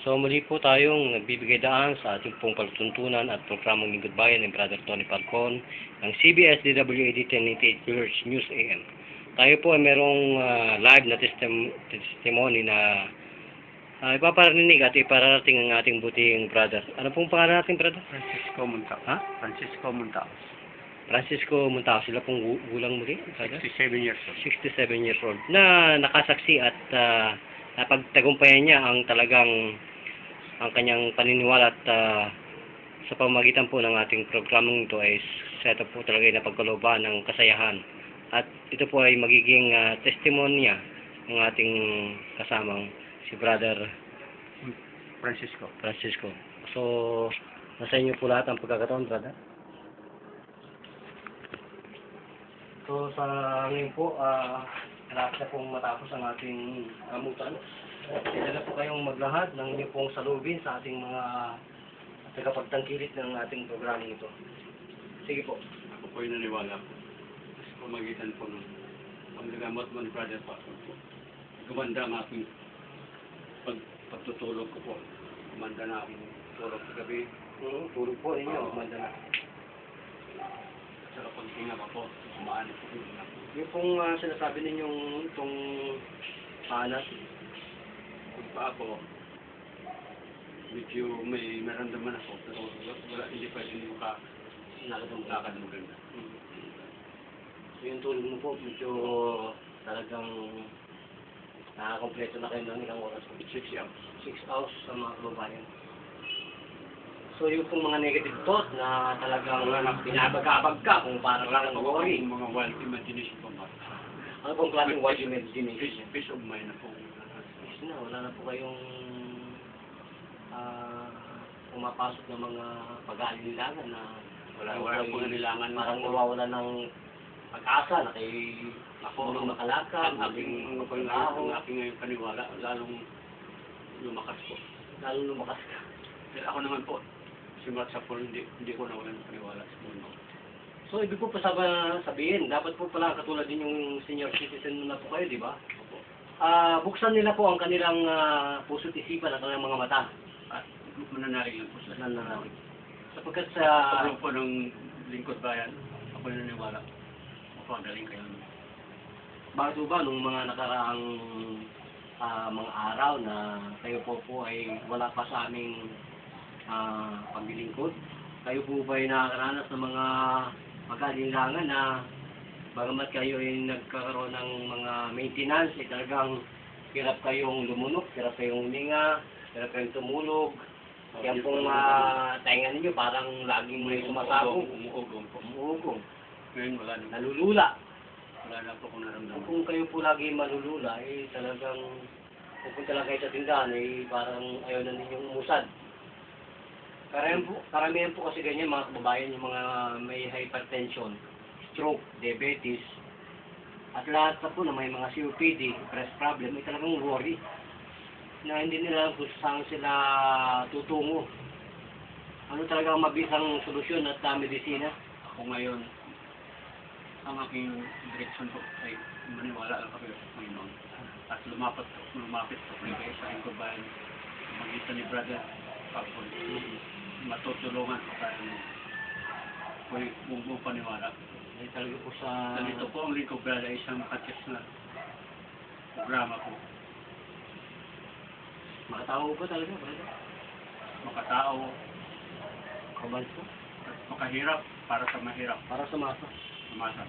So muli po tayong nagbibigay daan sa ating pong pagtuntunan at programang Lingkod Bayan ni Brother Tony Falcon ng CBS DWAD 1088 kHz News AM. Tayo po ay merong live na testimony na ipaparinig at ipararating ang ating buting brother. Ano pong pangalan natin, brother? Francisco Montao. Ha? Francisco Montao. Francisco Montao. Sila pong gulang muli, brother? 67 years old. 67 years old. Na nakasaksi at napagtagumpayan niya ang talagang ang kanyang paniniwala at sa pamagitan po ng ating programang ito ay set up po talaga na pagkalooban ng kasayahan. At ito po ay magiging testimonya ng ating kasamang si Brother Francisco. So, nasa inyo po lahat ang pagkakataon, brother. So, sa ngayon po, malapit na pong matapos ang ating gamutan. Sila na po kayong maglahat ng inyo pong salubin sa ating mga tagapagtangkilik ng ating programang ito. Sige po. Ako po ay naniwala po. Sa pamagitan po ng paggagamot mo ni Brother Pastor po. Gumanda ang aking pagtutulog ko po. Gumanda na aking tulog sa gabi. Tulog po ninyo. Gumanda na. Sa paghinga pa po. Sumaan po po. Yung pong sinasabi ninyong itong panas, Kung pa ako, medyo may naramdaman ako. Pero wala, hindi pwedeng lakad mo ganda. So yung tulog mo po, medyo talagang nakakompleto na kayo ng ilang oras. 6 hours. 6 hours sa mga kababayan. So yung pong mga negative thought na talagang binabagabag ka kung parang Wala lang na po worry. akong mga wild imagination po ba? Ano pong klaseng wild imagination? Peace of mind na po. Na, wala na po kayong pumapasok ng mga pag-aalinlangan na Wala po nanilangan. parang nawawala ng pag-asa na kay Ako, muling makalakad, ang aking ngayon paniwala, lalong lumakas po. lalong lumakas ka. Pero ako naman po, simulat sa pool, hindi ko nawalan ng paniwala sa mundo. So, ibig po pa sabihin, dapat po pala katulad din yung senior citizen na po kayo, di ba? Buksan nila po ang kanilang puso't isipan at kanilang mga mata. At mananalig lang po sila. Nananalig. Sapagkat Sa sa grupo ng Lingkod Bayan, ako yung naniwala. Ako ang daling kayo. bakit ba nung mga nakaraang mga araw na kayo po ay wala pa sa aming paglilingkod, kayo po ba ay nakakaranas ng mga pagkalinlangan na bagamat kayo ay nagkakaroon ng mga maintenance, ay talagang hirap kayong lumunok, hirap kayong huminga, hirap kayong tumulog. Yan pong tainga ninyo parang laging may sumasabog. Umuugong. Ngayon wala na. Nalulula. Wala na po kung naramdaman. Kung kayo po lagi malulula, eh talagang pupunta lang kayo sa tindahan, eh parang ayaw na ninyong umusad. Karamihan po kasi ganyan mga kababayan, yung mga may hypertension, stroke, diabetes, at lahat na po na may mga COPD, breast problem, may talagang worry na hindi nila kung saan sila tutungo. Ano talaga ang mabisang solusyon at medisina? Ako ngayon, ang aking direksyon po ay maniwala lang kami sa Panginoon. At lumapit po kayo sa Lingkod Bayan. Magitan ni Brother Falcon. Matutulungan po tayo ng buong paniwala. Ay talaga po sa... Ganito po ang Lingkod Bayan ay isang makatis na programa po. Makatao ba talaga, brother? Makatao, Kabansa? at makahirap para sa mahirap. Para sa masa. Umasa.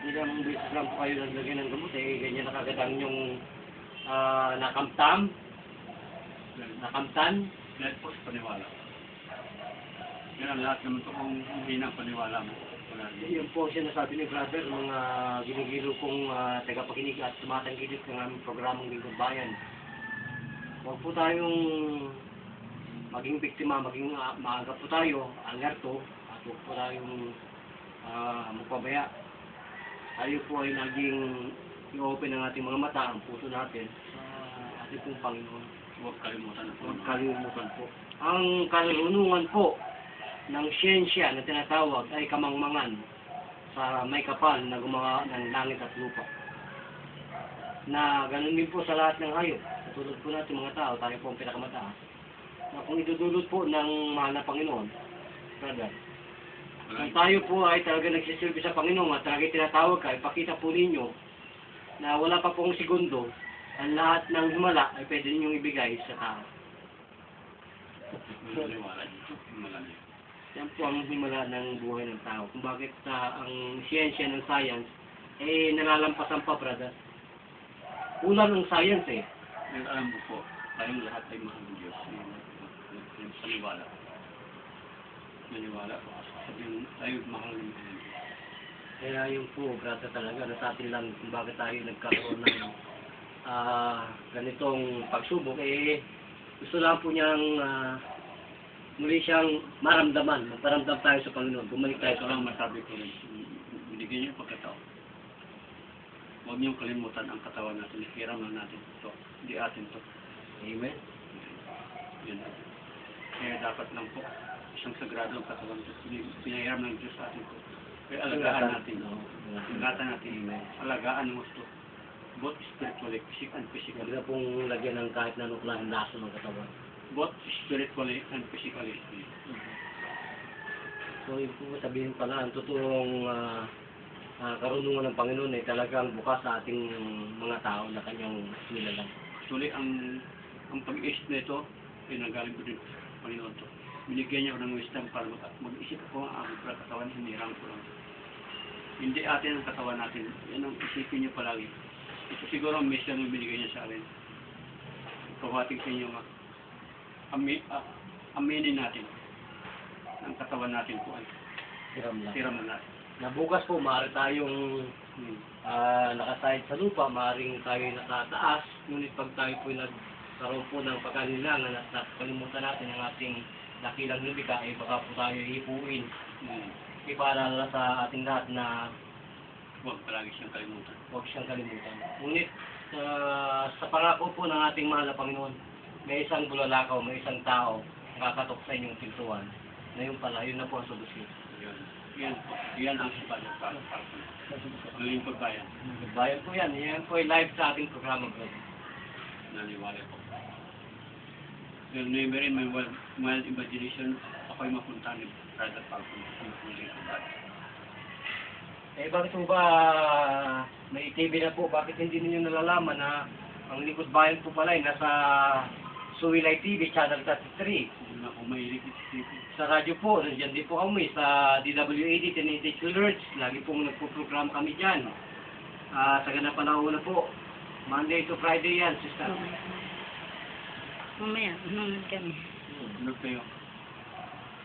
Hindi lang beses lang po kayo naglagay ng gamot, eh ganyan na kagad ang yung nakamtan. Dahil po sa paniwala. Yan ang lahat naman po kung hinang paniwala mo. Wala rin. Yun po ang sinasabi ni brother, mga ginigilo kong tagapakinig at tumatangkilik ng aming programang Lingkod Bayan. Huwag po tayong maging biktima, maging maaga po tayo, alerto, at huwag po tayong magpabaya. Tayo po ay naging i-open ang ating mga mata, ang puso natin sa ating pong Panginoon. Huwag kalimutan na po. Huwag kalimutan po. Ang karunungan po ng siyensya na tinatawag ay kamangmangan sa may kapal na gumawa ng langit at lupa. na ganun din po sa lahat ng hayop. Tulad po natin mga tao, tayo po ang pinakamataas. Na kung idudulot po ng mahal na Panginoon, brother, kung tayo po ay talaga nagsisilbi sa Panginoon at talaga tinatawag ka, ipakita po ninyo na wala pa pong segundo, ang lahat ng himala ay pwede ninyong ibigay sa tao. Maniwala dito. Himala niya. Yan po ang himala ng buhay ng tao. Kung bakit ang siyensya ng science, eh nalalampasan pa, brother. Ulan ng science eh. Pero alam mo po, tayong lahat ay mahal ng Diyos. Yung paniwala. Maniwala po. Sabihin, tayo mahal ng Diyos. Kaya yun po, brother, talaga na sa atin lang kung bakit tayo nagkaroon ng ganitong pagsubok, eh gusto lang po niyang muli siyang maramdaman, magparamdam tayo sa Panginoon, bumalik tayo Ito sa lang Panginoon. masabi ko rin. Binigyan niyo yung pagkatao. Huwag niyong kalimutan ang katawan natin. Hiram lang natin ito. Hindi atin ito. Amen. Yun. Kaya dapat lang po, isang sagrado ang katawan ito. Pinahiram ng Diyos sa atin ito. Kaya alagaan natin. Ingatan natin. Alagaan mo ito. Both spiritually, physically. Huwag na pong lagyan ng kahit na nuklahan laso ng katawan. Both spiritually and physically. So, yun po sabihin pala, ang totoong karunungan ng Panginoon ay talagang bukas sa ating mga tao na kanyang nilalang. Actually, ang pag-iisip na ito, ay nagaling ko din sa Panginoon ito. Binigyan niya ako ng wisdom para mag-isip ko ang aking katawan, hinirang ko lang. Hindi atin ang katawan natin. Yan ang isipin niyo palagi. Ito siguro ang mission na binigay niya sa akin. Pawating sa inyo nga. Aminin natin. Ang katawan natin po ay Hiram lang. tiram na natin. Na bukas po, maaari tayong nakasahid sa lupa, maaaring tayo nakataas, ngunit pag tayo po nagkaroon po ng pagkalilangan at nakalimutan natin ang ating dakilang lumika, eh baka po tayo hipuin. Ipaalala sa ating lahat na Huwag palagi siyang kalimutan. huwag siyang kalimutan. Ngunit sa pangako po ng ating mahal na Panginoon, may isang bulalakaw, may isang tao kakatok sa inyong pintuan. Ngayon pala, yun na po ang solusyon. Yan ang sipag ng pagpapalapon. Ang lingkod bayan. Bayan po yan. Yan po ay live sa ating programa, bro. Naniwala po. Well, never in my wild imagination, ako'y mapunta ni Brother Falcon. Ang lingkod bayan. Eh, bakit po ba may TV na po? Bakit hindi ninyo nalalaman na ang Likod Bayan po pala ay nasa Suwilay TV, Channel 33. Hindi na ako mahilig isipin. Sa radyo po, nandiyan din po kami sa DWAD, 1080 kHz. Lagi pong nagpo-program kami dyan. Sa ganang panahon na po, Monday to Friday yan, sister. Mamaya, naman kami. Ano kayo?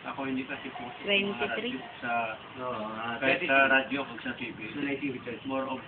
Ako hindi kasi po 23? sa No, kahit sa radyo o sa TV. Suwilay TV Church. More of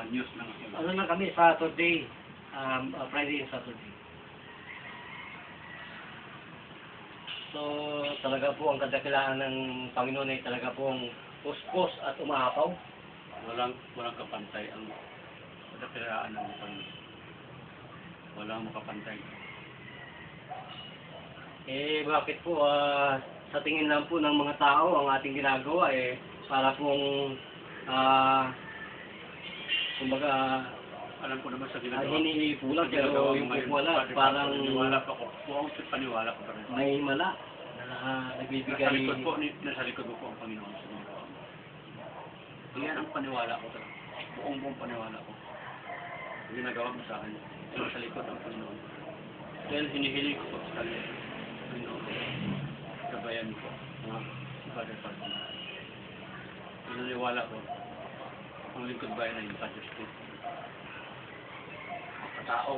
news lang ako. Ano lang kami, Saturday, Friday and Saturday. So, talaga po ang kadakilaan ng Panginoon ay talaga pong puspos at umapaw. Walang kapantay ang kadakilaan ng Panginoon. Walang makapantay. Eh, bakit po, sa tingin lang po ng mga tao, ang ating ginagawa eh, para pong, kumbaga, Alam ko naman sa ginagawa. hinihipulan, pero yung pagwala, parang Paniwala pa ko. Buong paniwala ko pa rin. may himala na nagbibigay. Nasa likod ko po ang Panginoon sa ginagawa mo. Yan ang paniwala ko talaga. Buong paniwala ko. Ang ginagawa mo sa akin. Nasa likod ang Panginoon. Dahil hinihiling ko po sa kanya. Panginoon. Kabayan ko. Father Father. Pinaniwala ko. Ang lingkod bayan ay Father Spirit. Tao,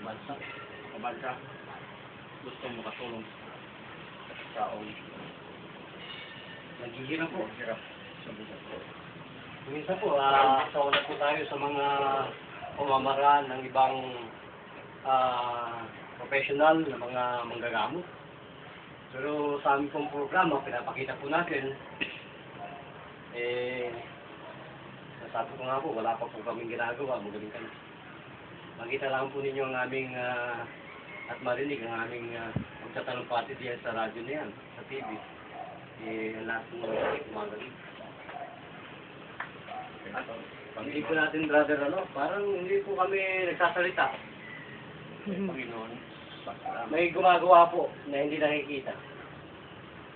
bansa, kabansa, gusto makatulong sa tao. Naghihirap po. Hirap sa buhay ko. Minsan po, saulat po tayo sa mga pamamaraan ng ibang professional na mga manggagamot. Pero sa aming pong programa, pinapakita po natin, sabi ko nga po, wala pa po kaming ginagawa, magaling kami. Makita lang po ninyo ang aming, at marinig ang aming pagtatalumpati diyan sa radyo na yan, sa TV. Lahat po magaling. Hindi po natin, brother, parang hindi po kami nagsasalita. Panginoon, May gumagawa po na hindi nakikita.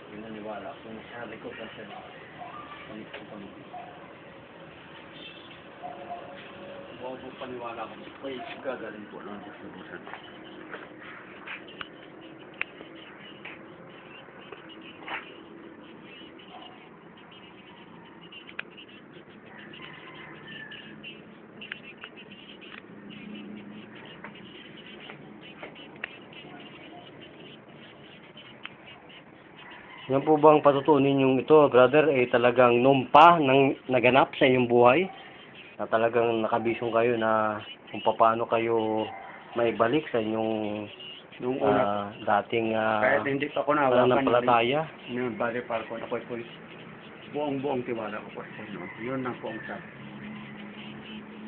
pinaniwala ko na sa likod na siya. Huwag po paniwala ko. Ay, gagaling po ng Diyos na busan. Yan po bang patutunin yung ito, brother, talagang numpa nang naganap sa inyong buhay? Na talagang nakabisong kayo na kung paano kayo maibalik sa inyong Nung una, dating kahit hindi pa ako nawakan pananampalataya? yung body part ko, ako po buong tiwala ko po sa Panginoon. Yun lang po ang sabi.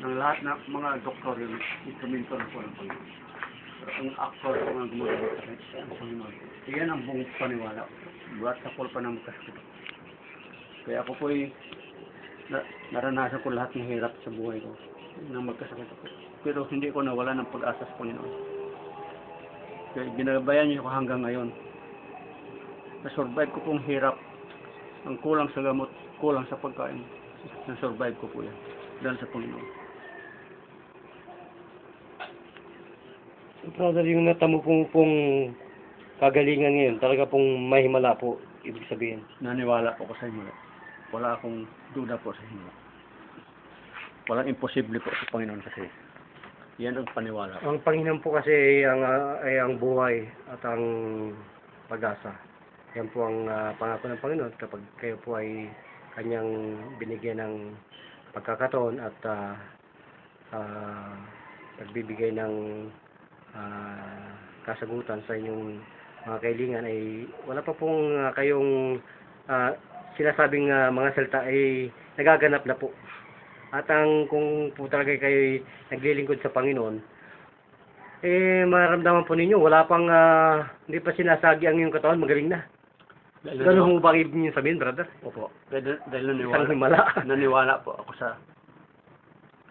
Ng lahat ng mga doktor, yung instrumento na po ng Panginoon. Pero ang actor ko nga gumagamit sa kanya, ang Panginoon. Iyan ang buong paniwala ko. Buhat sa kulpa ng magkasakit. Kaya ako po'y naranasan ko lahat ng hirap sa buhay ko nang magkasakit ako. Pero hindi ko nawala ng pag-asa sa Panginoon. Kaya ginabayan niyo ako hanggang ngayon. Na-survive ko pong hirap. Ang kulang sa gamot, kulang sa pagkain. Na-survive ko po yan. Dahil sa Panginoon. Brother, yung natamo pong kagalingan ngayon, talaga pong mahimala po, ibig sabihin. Naniwala po ako sa himala. Wala akong duda po sa himala. Walang imposible po sa Panginoon kasi yan ang paniwala. Ang Panginoon po kasi ay ang buhay at ang pag-asa. Yan po ang pangako ng Panginoon kapag kayo po ay kanyang binigyan ng pagkakataon at pagbibigay ng kasagutan sa inyong mga kailangan, ay wala pa pong kayong sinasabing mga salita ay nagaganap na po. At kung po talaga kayo naglilingkod sa Panginoon, maramdaman po ninyo, wala pang, hindi pa sinasagi ang iyong katawan, magaling na. Ganun mo ba ibig niyo sabihin, brother? Opo. Dahil Isang himala. naniwala po ako sa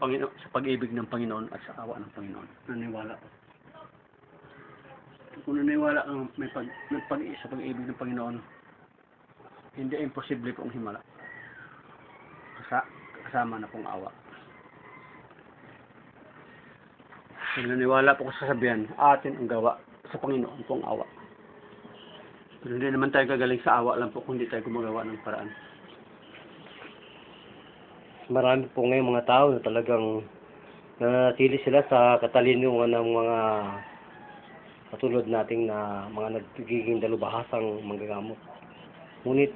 Panginoon, sa pag-ibig ng Panginoon at sa awa ng Panginoon. Naniwala po. Kung naniwala kang sa pag-ibig ng Panginoon, hindi imposible po ang himala. Kasama na pong awa. Kung naniwala po ko sa sabihan, atin ang gawa sa Panginoon pong awa. Pero hindi naman tayo gagaling sa awa lang po kung hindi tayo gumagawa ng paraan. Marami po ngayon mga tao na talagang nananatili sila sa katalinuhan ng mga katulad nating na mga nagiging dalubhasang manggagamot. Ngunit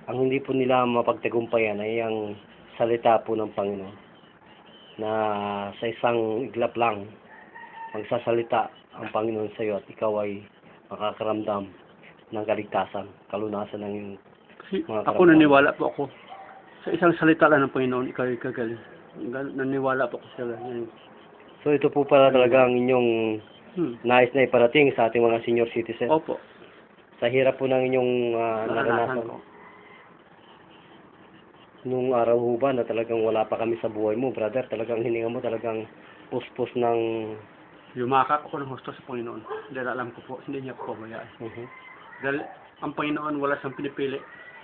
ang hindi po nila mapagtagumpayan ay ang salita po ng Panginoon na sa isang iglap lang magsasalita ang Panginoon sa iyo at ikaw ay makakaramdam ng kaligtasan, kalunasan ng iyong mga Ako naniwala po ako sa isang salita lang ng Panginoon, ikaw ay kagaling. Naniwala po ako sa ganyan. So ito po pala talaga ang inyong nais na iparating sa ating mga senior citizen. Opo. Sa hirap po ng inyong naranasan ko. nung araw ho ba na talagang wala pa kami sa buhay mo, brother, talagang hininga mo talagang puspos ng Yumakap ako ng husto sa Panginoon. Dahil alam ko po, hindi niya po pabayaan. Dahil ang Panginoon wala siyang pinipili.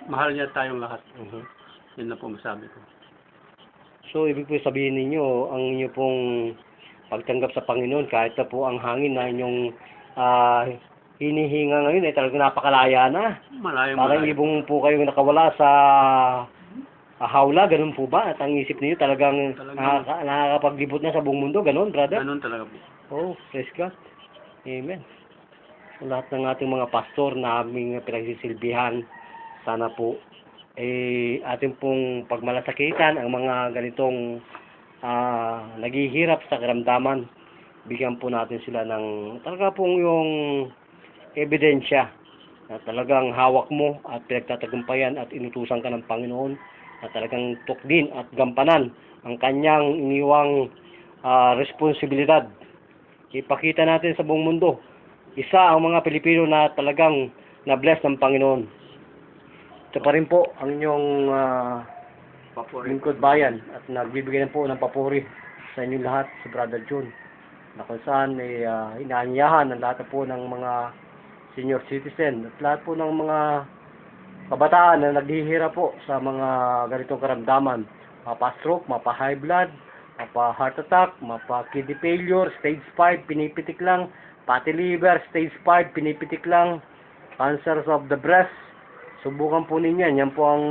Mahal niya tayong lahat. Yan na po masabi ko. So, ibig po sabihin ninyo, ang inyo pong pagtanggap sa Panginoon, kahit na po ang hangin na inyong hinihinga ngayon, ay talagang napakalaya na. Parang ibong po kayong nakawala sa hawla, ganun po ba? At ang isip niyo talagang nakakapaglibot na sa buong mundo, ganun, brother? Ganun talaga po. Oh, praise God. Amen. So, lahat ng ating mga pastor na aming pinagsisilbihan, sana po, ating pong pagmalasakitan ang mga ganitong naghihirap sa karamdaman. Bigyan po natin sila ng talaga pong yung ebidensya na talagang hawak mo at pinagtatagumpayan at inutusan ka ng Panginoon na talagang tukdin at gampanan ang kanyang iniwang responsibilidad. Ipakita natin sa buong mundo, isa ang mga Pilipino na talagang na-bless ng Panginoon. Ito pa rin po ang inyong papuri. lingkod bayan at nagbibigay na po ng papuri sa inyong lahat, si Brother June, na kung saan may inaanyahan ng lahat po ng mga senior citizen at lahat po ng mga kabataan na naghihirap po sa mga ganitong karamdaman, mapa-stroke, mapa-high blood, mapa-heart attack, mapa-kidney failure, stage 5, pinipitik lang, fatty liver, stage 5, pinipitik lang, cancers of the breast. Subukan po ninyo yan. Yan po ang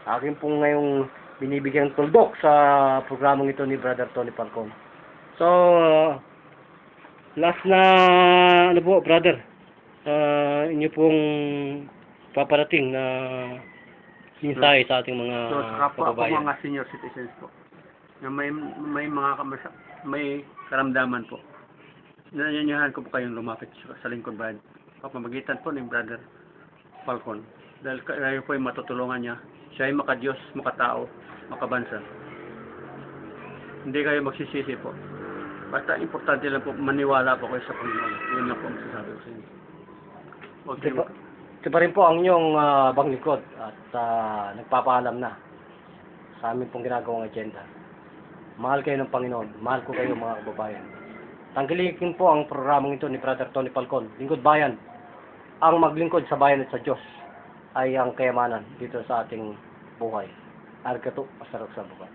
akin po ngayong binibigyang tuldok sa programang ito ni Brother Tony Falcon. So, last na, ano po, brother, inyo pong paparating na mensahe sa ating mga So, saka po ako kababayan. mga senior citizens po, na may mga may karamdaman po. Nanyanyahan ko po kayong lumapit sa lingkod bayan. Pamamagitan po ni Brother Falcon. Dahil kayo po ay matutulungan niya. Siya ay makadiyos, makatao, makabansa. Hindi kayo magsisisi po. Basta importante lang po, maniwala po kayo sa Panginoon. Yun lang po ang sasabi ko sa inyo. Okay. Ito pa rin po ang inyong banglingkod at nagpapaalam na sa amin pong ginagawang agenda. Mahal kayo ng Panginoon. Mahal ko kayo mga kababayan. Tangkilikin po ang programang ito ni Brother Tony Falcon. Lingkod Bayan. Ang maglingkod sa bayan at sa Diyos ay ang kayamanan dito sa ating buhay. Argato, masarap sa buhay.